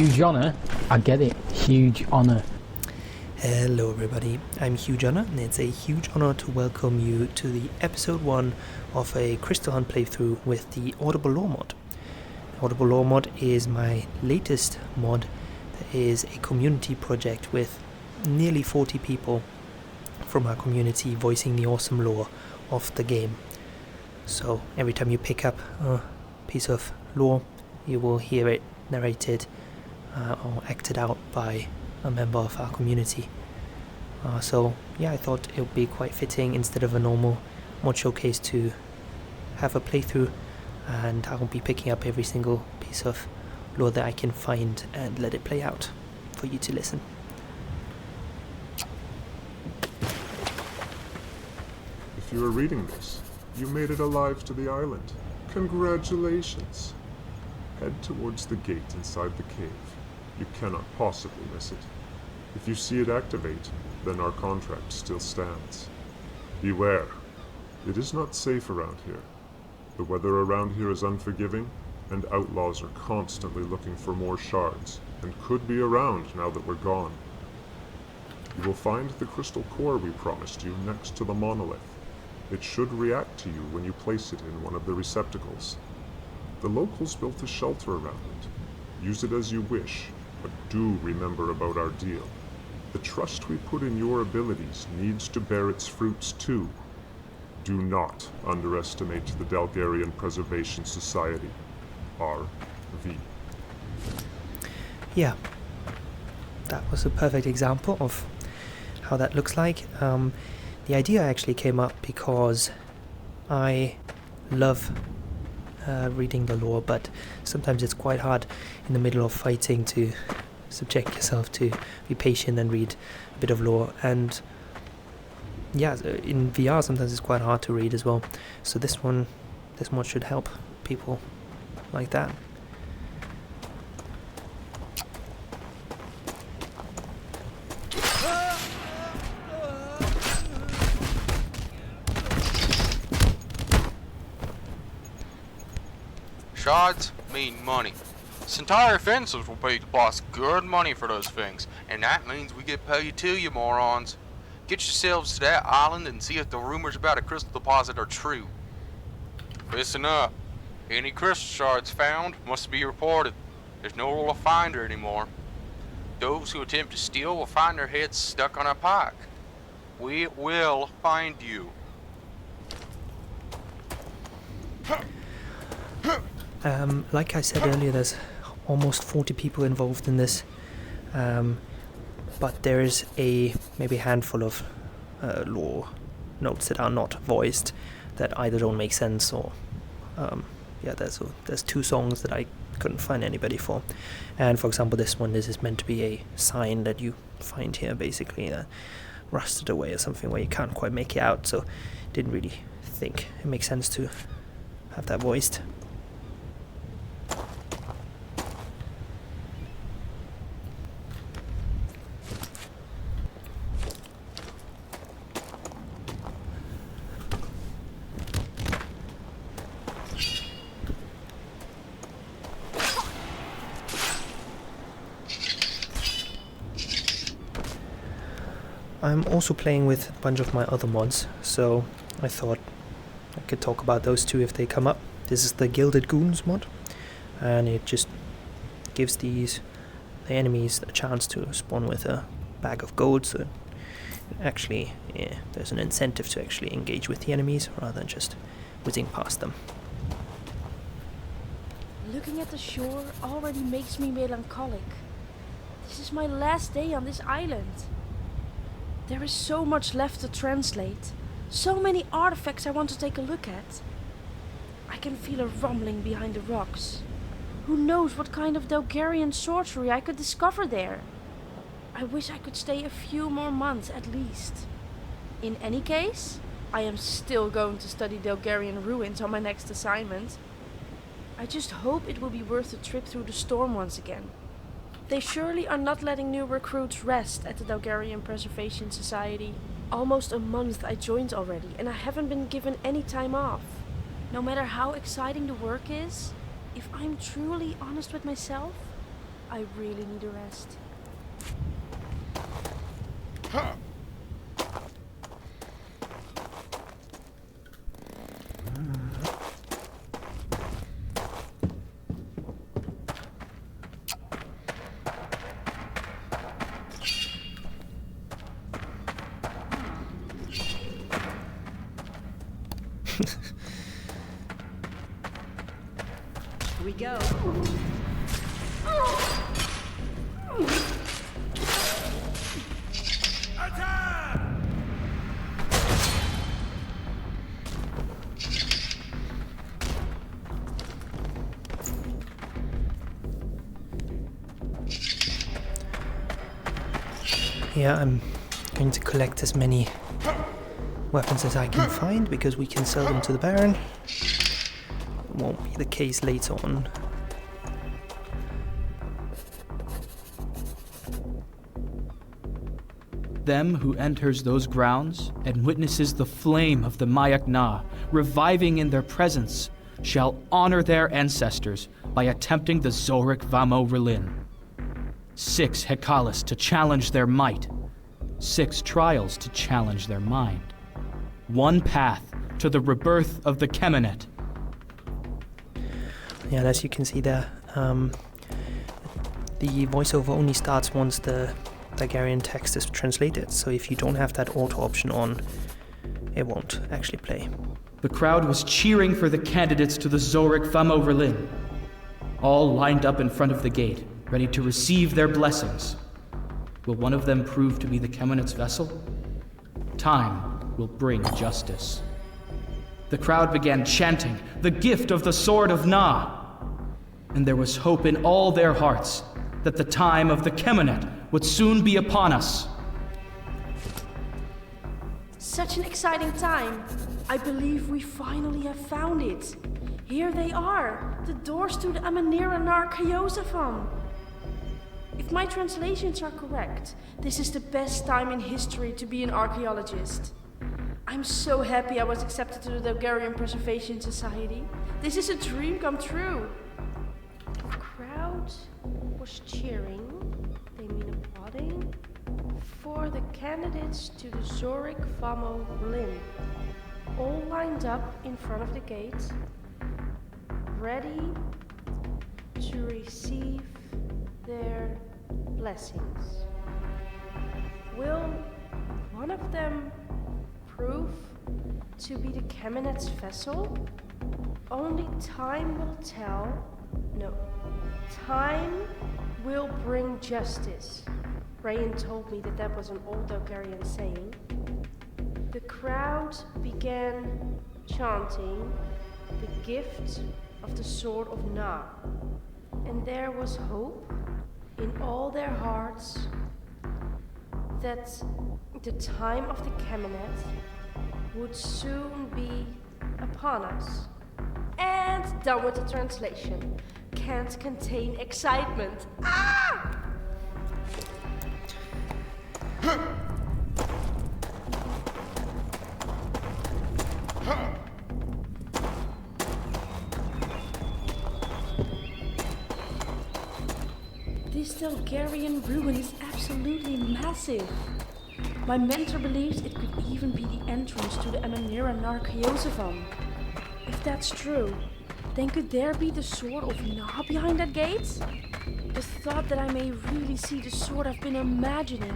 Huge honour. I get it. Huge honour. Hello everybody, I'm Huge Honor, and it's a huge honor to welcome you to the episode 1 of a Crystal Hunt playthrough with the Audible Lore mod. Audible Lore mod is my latest mod that is a community project with nearly 40 people from our community voicing the awesome lore of the game. So every time you pick up a piece of lore, you will hear it narrated or acted out by a member of our community. So yeah, I thought it would be quite fitting instead of a normal mod showcase to have a playthrough, and I will be picking up every single piece of lore that I can find and let it play out for you to listen. If you are reading this, you made it alive to the island. Congratulations! Head towards the gate inside the cave. You cannot possibly miss it. If you see it activate, then our contract still stands. Beware. It is not safe around here. The weather around here is unforgiving, and outlaws are constantly looking for more shards, and could be around now that we're gone. You will find the crystal core we promised you next to the monolith. It should react to you when you place it in one of the receptacles. The locals built a shelter around it. Use it as you wish, but do remember about our deal. The trust we put in your abilities needs to bear its fruits too. Do not underestimate the Dalgarian Preservation Society, RV. Yeah, that was a perfect example of how that looks like. The idea actually came up because I love reading the lore, but sometimes it's quite hard in the middle of fighting to subject yourself to be patient and read a bit of lore. And yeah, in VR sometimes it's quite hard to read as well. So this mod should help people like that. Shards mean money. This entire offensive will pay the boss good money for those things, and that means we get paid too, you morons. Get yourselves to that island and see if the rumors about a crystal deposit are true. Listen up. Any crystal shards found must be reported. There's no rule of finder anymore. Those who attempt to steal will find their heads stuck on a pike. We will find you. Like I said earlier, there's almost 40 people involved in this, but there is maybe a handful of lore notes that are not voiced, that either don't make sense or there's 2 songs that I couldn't find anybody for. And for example, this is meant to be a sign that you find here, basically rusted away or something where you can't quite make it out, so didn't really think it makes sense to have that voiced. I'm also playing with a bunch of my other mods, so I thought I could talk about those two if they come up. This is the Gilded Goons mod, and it just gives the enemies a chance to spawn with a bag of gold, so actually there's an incentive to actually engage with the enemies rather than just whizzing past them. Looking at the shore already makes me melancholic. This is my last day on this island. There is so much left to translate, so many artifacts I want to take a look at. I can feel a rumbling behind the rocks. Who knows what kind of Dalgarian sorcery I could discover there? I wish I could stay a few more months at least. In any case, I am still going to study Dalgarian ruins on my next assignment. I just hope it will be worth the trip through the storm once again. They surely are not letting new recruits rest at the Dalgarian Preservation Society. Almost a month I joined already, and I haven't been given any time off. No matter how exciting the work is, if I'm truly honest with myself, I really need a rest. Here we go. Yeah, I'm going to collect as many weapons as I can find because we can sell them to the Baron. It won't be the case later on. Them who enters those grounds and witnesses the flame of the Mayak Na reviving in their presence shall honor their ancestors by attempting the Zorik Vamo Relin. 6 Hekalis to challenge their might, 6 trials to challenge their mind. 1 path to the rebirth of the Kemenet. Yeah, and as you can see there, the voiceover only starts once the Bulgarian text is translated, so if you don't have that auto option on, it won't actually play. The crowd was cheering for the candidates to the Zorik Vamo Relin, all lined up in front of the gate, ready to receive their blessings. Will one of them prove to be the Kemenet's vessel? Time will bring justice. The crowd began chanting, "The gift of the Sword of Na!" And there was hope in all their hearts that the time of the Kemenet would soon be upon us. Such an exciting time. I believe we finally have found it. Here they are, the doors to the Amanira Nar Kayosafam. If my translations are correct, this is the best time in history to be an archaeologist. I'm so happy I was accepted to the Bulgarian Preservation Society. This is a dream come true. The crowd was cheering, they mean applauding, for the candidates to the Zorik Vamo Relin, all lined up in front of the gate, ready to receive their blessings. Will one of them prove to be the Kemenet's vessel? Only time will tell. No, time will bring justice. Rayan told me that that was an old Bulgarian saying. The crowd began chanting the gift of the Sword of Na, and there was hope in all their hearts that the time of the Kemenet would soon be upon us. And done with the translation. Can't contain excitement. Ah! This Bulgarian ruin is absolutely massive. My mentor believes it could even be the entrance to the Amanira Nar Kayosafam. If that's true, then could there be the Sword of Na behind that gate? The thought that I may really see the sword I've been imagining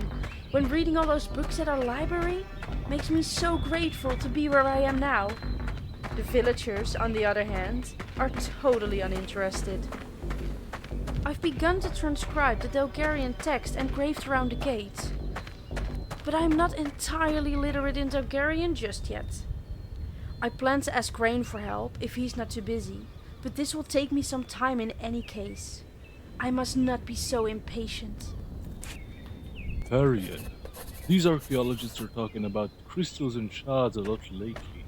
when reading all those books at our library makes me so grateful to be where I am now. The villagers, on the other hand, are totally uninterested. I've begun to transcribe the Bulgarian text engraved around the gate, but I'm not entirely literate in Bulgarian just yet. I plan to ask Rain for help if he's not too busy, but this will take me some time in any case. I must not be so impatient. Varian, these archaeologists are talking about crystals and shards a lot lately.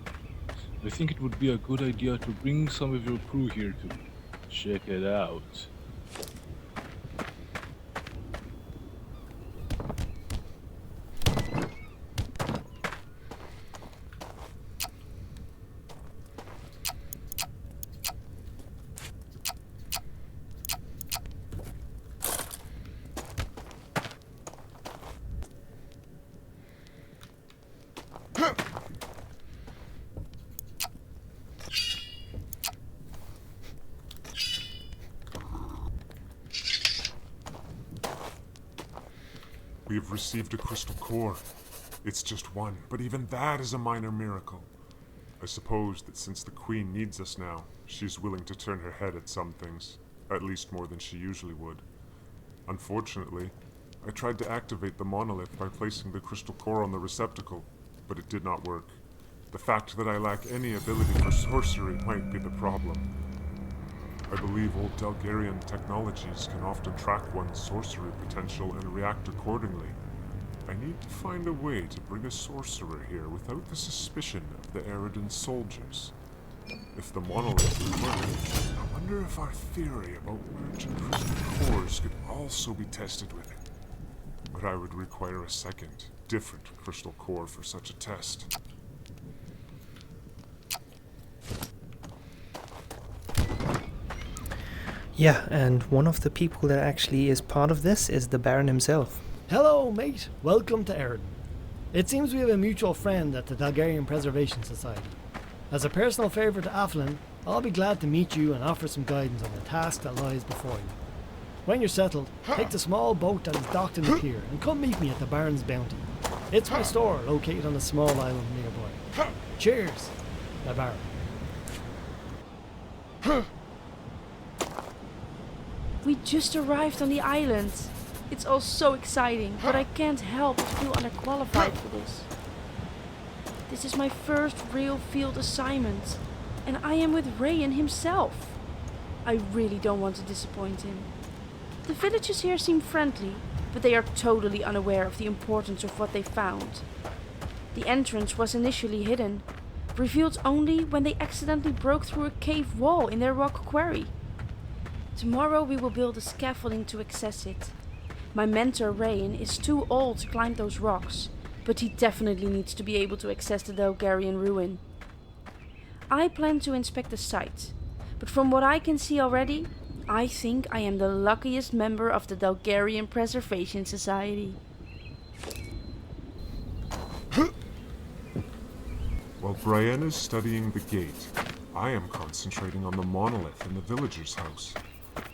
I think it would be a good idea to bring some of your crew here to check it out. We have received a crystal core. It's just one, but even that is a minor miracle. I suppose that since the Queen needs us now, she's willing to turn her head at some things, at least more than she usually would. Unfortunately, I tried to activate the monolith by placing the crystal core on the receptacle, but it did not work. The fact that I lack any ability for sorcery might be the problem. I believe old Dalgarian technologies can often track one's sorcery potential and react accordingly. I need to find a way to bring a sorcerer here without the suspicion of the Eridan soldiers. If the monolith would work, I wonder if our theory about merging crystal cores could also be tested with it. But I would require a second, different crystal core for such a test. Yeah, and one of the people that actually is part of this is the Baron himself. Hello, mate. Welcome to Eridan. It seems we have a mutual friend at the Dalgarian Preservation Society. As a personal favour to Aflin, I'll be glad to meet you and offer some guidance on the task that lies before you. When you're settled, take the small boat that is docked in the pier and come meet me at the Baron's Bounty. It's my store located on a small island nearby. Cheers, the Baron. We just arrived on the island. It's all so exciting, but I can't help but feel underqualified for this. This is my first real field assignment, and I am with Rayan himself. I really don't want to disappoint him. The villagers here seem friendly, but they are totally unaware of the importance of what they found. The entrance was initially hidden, revealed only when they accidentally broke through a cave wall in their rock quarry. Tomorrow we will build a scaffolding to access it. My mentor Rayan is too old to climb those rocks, but he definitely needs to be able to access the Dalgarian ruin. I plan to inspect the site, but from what I can see already, I think I am the luckiest member of the Dalgarian Preservation Society. While Brienne is studying the gate, I am concentrating on the monolith in the villager's house.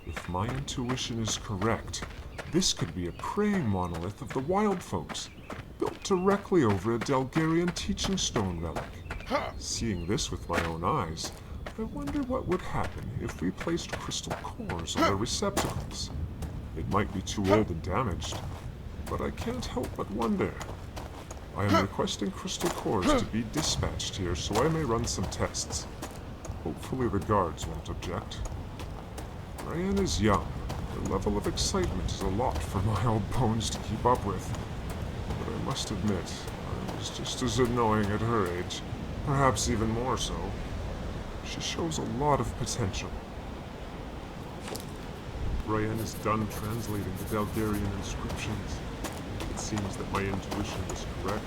If my intuition is correct, this could be a praying monolith of the wild folks, built directly over a Dalgarian teaching stone relic. Seeing this with my own eyes, I wonder what would happen if we placed crystal cores on the receptacles. It might be too old and damaged, but I can't help but wonder. I am requesting crystal cores to be dispatched here so I may run some tests. Hopefully the guards won't object. Ryan is young. The level of excitement is a lot for my old bones to keep up with. But I must admit, I was just as annoying at her age, perhaps even more so. She shows a lot of potential. Ryan is done translating the Dalgarian inscriptions. It seems that my intuition was correct,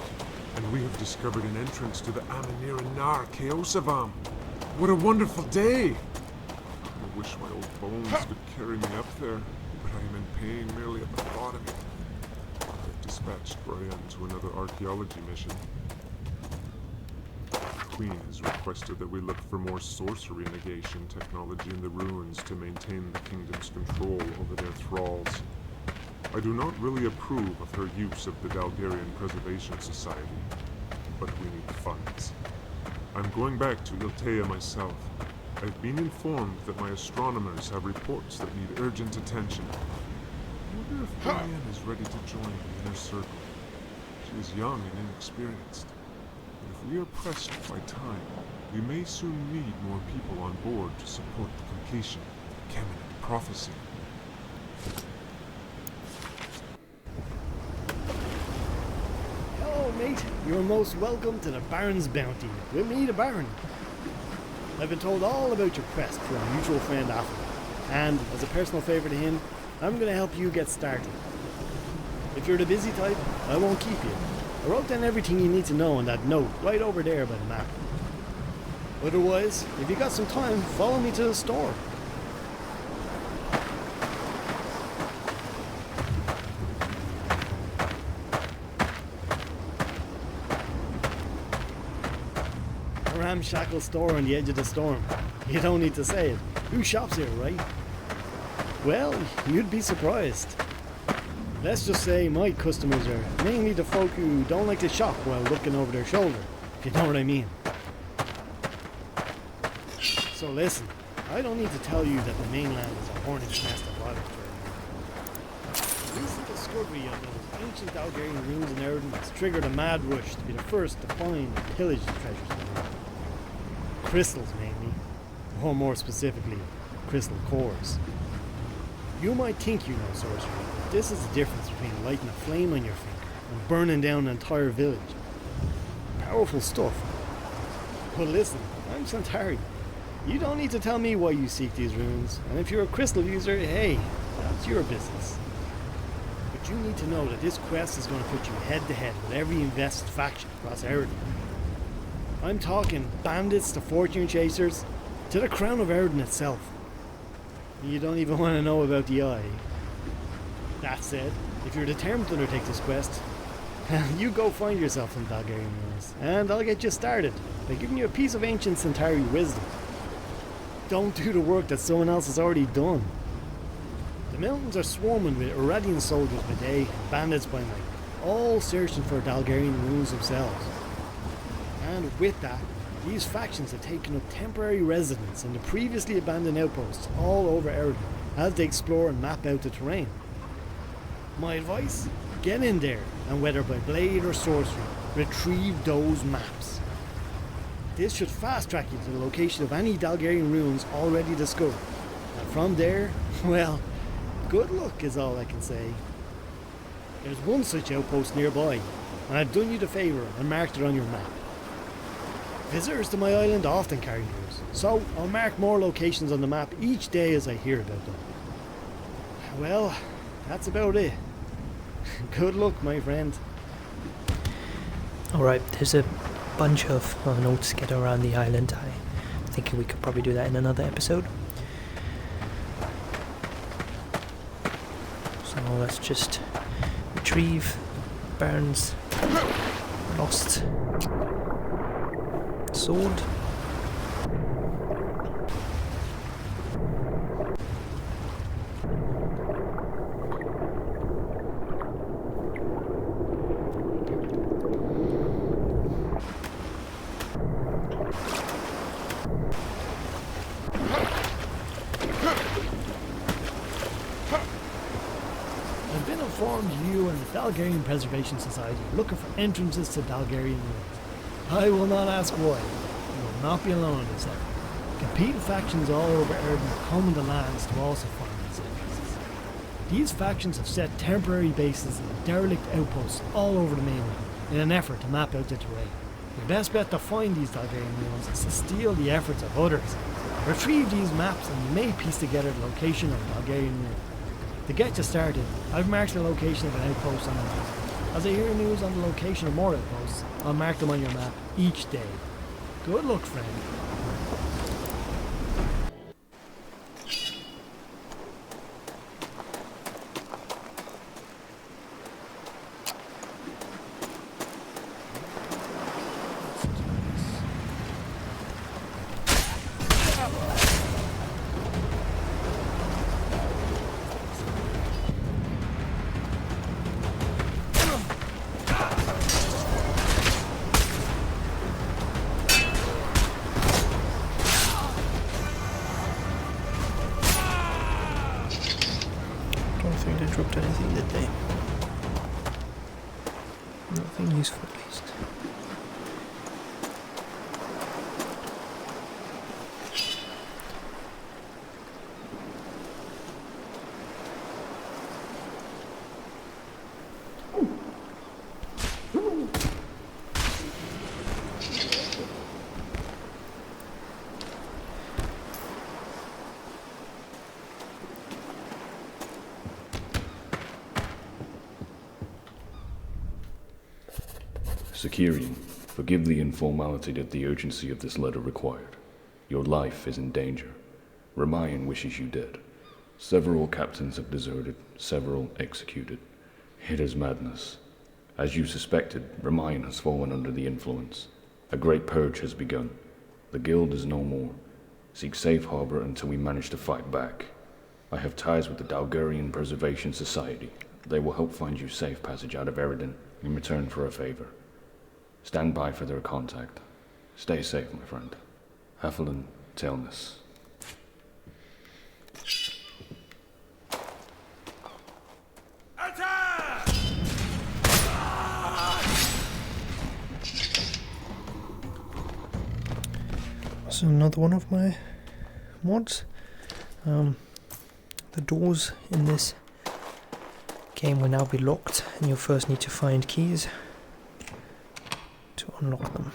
and we have discovered an entrance to the Amanir Nar Chaosavam. What a wonderful day! I wish my old bones could carry me up there, but I am in pain merely at the thought of it. I've dispatched Brian to another archaeology mission. The Queen has requested that we look for more sorcery negation technology in the ruins to maintain the kingdom's control over their thralls. I do not really approve of her use of the Dalgarian Preservation Society, but we need funds. I'm going back to Iltea myself. I've been informed that my astronomers have reports that need urgent attention. I wonder if Brienne is ready to join the inner circle. She is young and inexperienced. And if we are pressed by time, we may soon need more people on board to support the completion of the Kemenid prophecy. Hello, mate. You're most welcome to the Baron's Bounty. With me, the Baron. I've been told all about your quest for a mutual friend, Aflin, and as a personal favour to him, I'm going to help you get started. If you're the busy type, I won't keep you. I wrote down everything you need to know on that note right over there by the map. Otherwise, if you got some time, follow me to the store. A ramshackle store on the edge of the storm. You don't need to say it. Who shops here, right? Well, you'd be surprised. Let's just say my customers are mainly the folk who don't like to shop while looking over their shoulder, if you know what I mean. So listen, I don't need to tell you that the mainland is a hornet's nest of violence right now. The recent discovery of those ancient Dalgarian ruins in Erden has triggered a mad rush to be the first to find and pillage the treasures of the world. Crystals mainly, or more specifically, crystal cores. You might think you know sorcery, but this is the difference between lighting a flame on your finger and burning down an entire village. Powerful stuff. But listen, I'm Santari. You don't need to tell me why you seek these ruins, and if you're a crystal user, hey, that's your business. But you need to know that this quest is going to put you head to head with every invested faction across Erden. I'm talking bandits to fortune chasers, to the crown of Erden itself. You don't even want to know about the eye. That said, if you're determined to undertake this quest, you go find yourself some Dalgarian ruins, and I'll get you started by giving you a piece of ancient Centauri wisdom. Don't do the work that someone else has already done. The mountains are swarming with Irradian soldiers by day and bandits by night, all searching for Dalgarian ruins themselves. And with that, these factions have taken up temporary residence in the previously abandoned outposts all over Erden as they explore and map out the terrain. My advice? Get in there, and whether by blade or sorcery, retrieve those maps. This should fast track you to the location of any Dalgarian ruins already discovered. And from there, well, good luck is all I can say. There's one such outpost nearby, and I've done you the favour and marked it on your map. Visitors to my island often carry news, so I'll mark more locations on the map each day as I hear about them. Well, that's about it. Good luck, my friend. Alright, there's a bunch of notes scattered around the island. I'm thinking we could probably do that in another episode. So let's just retrieve Baron's lost sword. I've been informed you and the Dalgarian Preservation Society are looking for entrances to Dalgarian ruins. I will not ask why. You will not be alone in this effort. Competing factions all over Erden are combing the lands to also find these entrances. These factions have set temporary bases in derelict outposts all over the mainland in an effort to map out the terrain. Your best bet to find these Dalgarian ruins is to steal the efforts of others. Retrieve these maps and you may piece together the location of a Dalgarian ruin. To get you started, I've marked the location of an outpost on the map. As I hear news on the location of more outposts, I'll mark them on your map each day. Good luck, friend. They dropped anything, did they? Nothing useful, at least. Sakirian, forgive the informality that the urgency of this letter required. Your life is in danger. Ramayan wishes you dead. Several captains have deserted, several executed. It is madness. As you suspected, Ramayan has fallen under the influence. A great purge has begun. The guild is no more. Seek safe harbor until we manage to fight back. I have ties with the Dalgarian Preservation Society. They will help find you safe passage out of Eridan in return for a favor. Stand by for their contact. Stay safe, my friend. Heffelin, Tailness. So another one of my mods. The doors in this game will now be locked, and you'll first need to find keys to unlock them.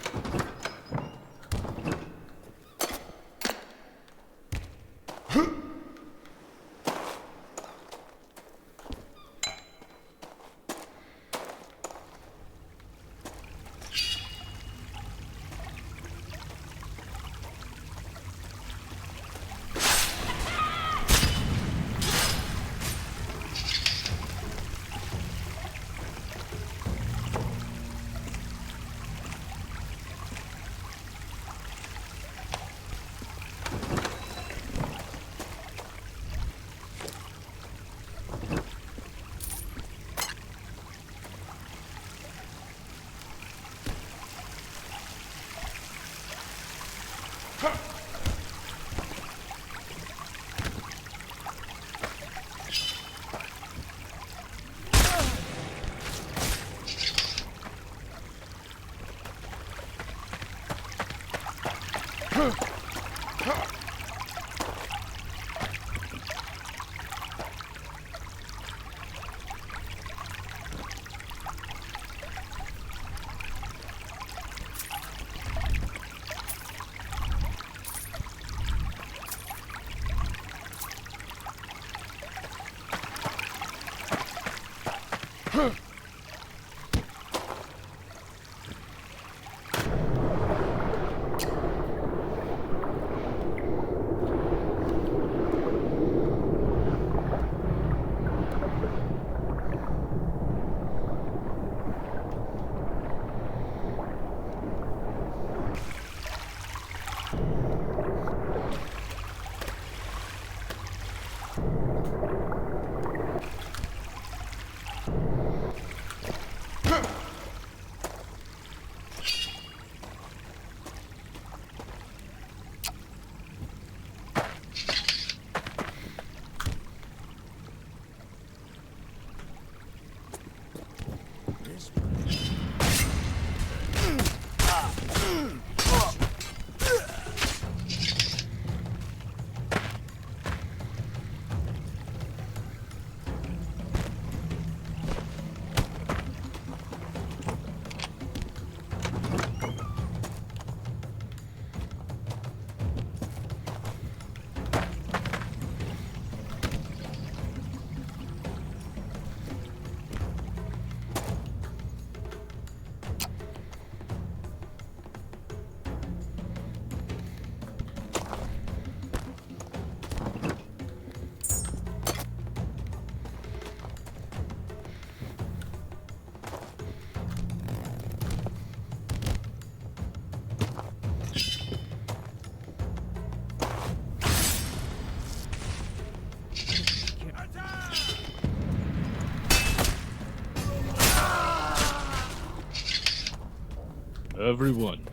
Everyone,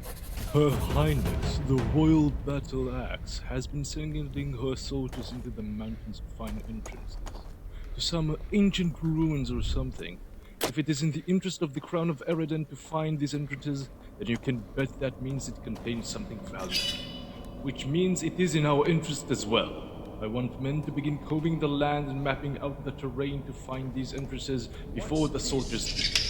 Her Highness, the Royal Battle Axe, has been sending her soldiers into the mountains to find entrances to some ancient ruins or something. If it is in the interest of the Crown of Eridan to find these entrances, then you can bet that means it contains something valuable. Which means it is in our interest as well. I want men to begin combing the land and mapping out the terrain to find these entrances before the soldiers do.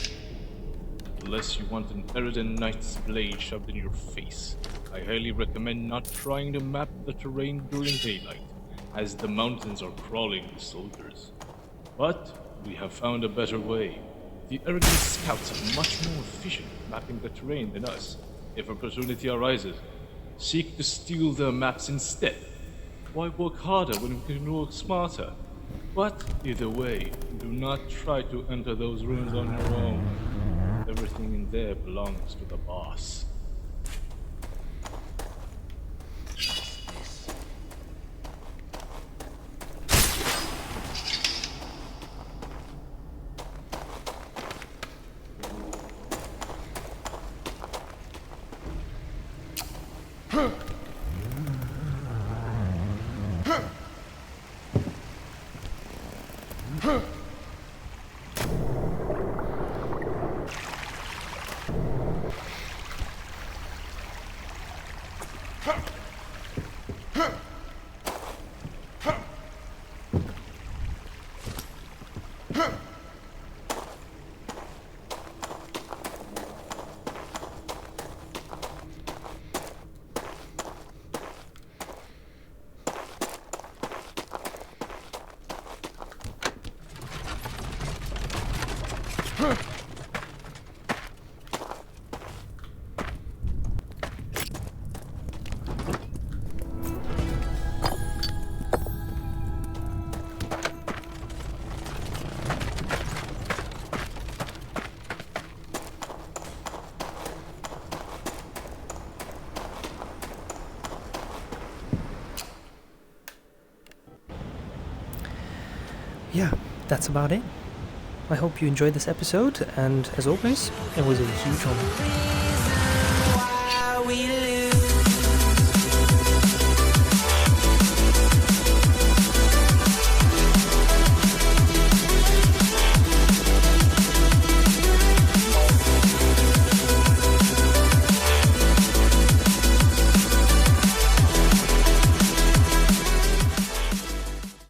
Unless you want an Eridan Knight's blade shoved in your face, I highly recommend not trying to map the terrain during daylight, as the mountains are crawling with soldiers. But we have found a better way. The Eridan scouts are much more efficient at mapping the terrain than us. If opportunity arises, seek to steal their maps instead. Why work harder when we can work smarter? But either way, do not try to enter those ruins on your own. Everything in there belongs to the boss. Yeah, that's about it. I hope you enjoyed this episode, and as always, it was a huge honor.